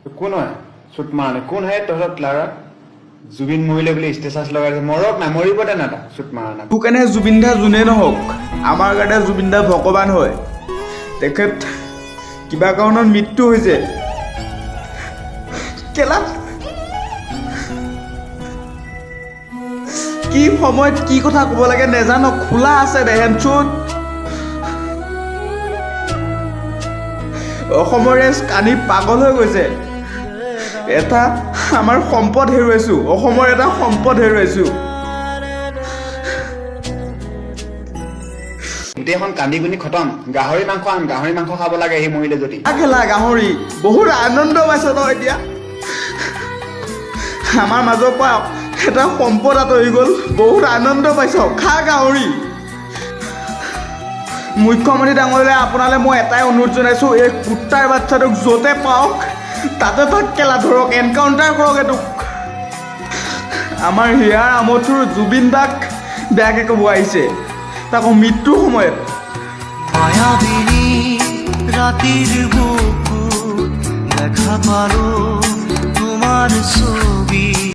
কোন হয় চুট মাৰা কোন হয় তহঁত লাৰা জুবিন মৰিলে বুলি ষ্টেটাছ লগাইছে মৰক নাই মৰিব দে না চুট মাৰা না তোৰ কাৰণে জুবিন দা যোনে নহওক আমাৰ কাৰণে জুবিন দা ভগৱান হয় তেখেত কিবা কাৰণত মৃত্যু হৈছে কেলা কি সময়ত কি কথা ক'ব লাগে নেজানো খোলা আছে বেহেনচোত অসমৰ ৰেছ কানি পাগল হৈ গৈছে এটা আমাৰ সম্পদ হেৰুৱাইছোঁ অসমৰ এটা সম্পদ হেৰুৱাইছোঁ গোটেইখন কান্দি কুনি খতম গাহৰি মাংস খাব লাগে সি মৰিলে যদি খেলা গাহৰি বহুত আনন্দ পাইছ ন এতিয়া আমাৰ মাজৰ পৰা এটা সম্পদ আঁতৰি গ'ল বহুত আনন্দ পাইছ খা গাহৰি মুখ্যমন্ত্ৰী ডাঙৰীয়ালৈ আপোনালৈ মই এটাই অনুৰোধ জনাইছোঁ এই কুত্তাৰ বাচ্চাটোক য'তে পাওক তাতে তাক কেলা ধৰক এনকাউণ্টাৰ কৰক এইটোক আমাৰ হিয়াৰ আমঠুৰ জুবিন দাক বেয়াকৈ ক'ব আহিছে তাকো মৃত্যুৰ সময়ত মায়াবিনী ৰাতেৰ বুকু দেখা পালো তোমাৰ ছবি